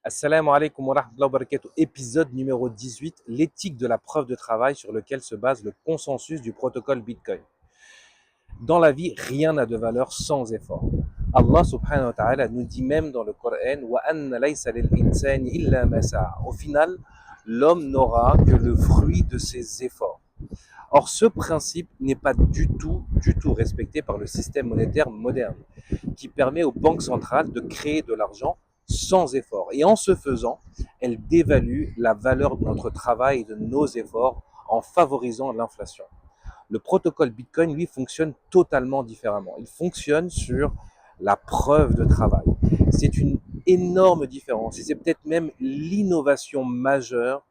Assalamu alaikum wa rahmatullahi wa barakatuh. Épisode numéro 18, l'éthique de la preuve de travail sur lequel se base le consensus du protocole Bitcoin. Dans la vie, rien n'a de valeur sans effort. Allah subhanahu wa ta'ala nous dit même dans le Coran wa anna laysa lil insani illa ma sa'a. Au final, l'homme n'aura que le fruit de ses efforts. Or, ce principe n'est pas du tout respecté par le système monétaire moderne, qui permet aux banques centrales de créer de l'argent sans effort. Et en ce faisant, elles dévaluent la valeur de notre travail et de nos efforts en favorisant l'inflation. Le protocole Bitcoin, lui, fonctionne totalement différemment. Il fonctionne sur la preuve de travail. C'est une énorme différence et c'est peut-être même l'innovation majeure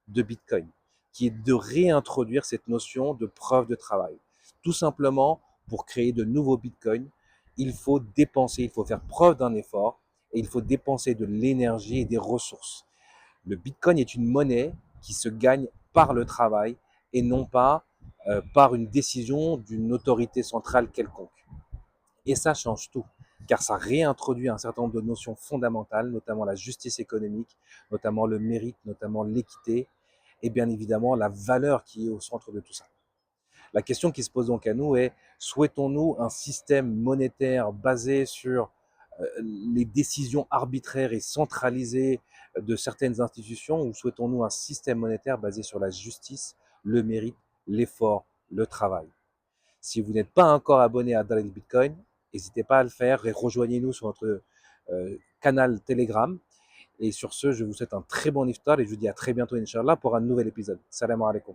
de Bitcoin, qui est de réintroduire cette notion de preuve de travail. Tout simplement, pour créer de nouveaux Bitcoins, il faut dépenser, il faut faire preuve d'un effort et il faut dépenser de l'énergie et des ressources. Le Bitcoin est une monnaie qui se gagne par le travail et non pas par une décision d'une autorité centrale quelconque. Et ça change tout, car ça réintroduit un certain nombre de notions fondamentales, notamment la justice économique, notamment le mérite, notamment l'équité, et bien évidemment la valeur qui est au centre de tout ça. La question qui se pose donc à nous est, souhaitons-nous un système monétaire basé sur les décisions arbitraires et centralisées de certaines institutions, ou souhaitons-nous un système monétaire basé sur la justice, le mérite, l'effort, le travail? Si vous n'êtes pas encore abonné à Dalil Bitcoin, n'hésitez pas à le faire et rejoignez-nous sur notre canal Telegram. Et sur ce, je vous souhaite un très bon iftar et je vous dis à très bientôt, Inch'Allah, pour un nouvel épisode. Salam alaikum.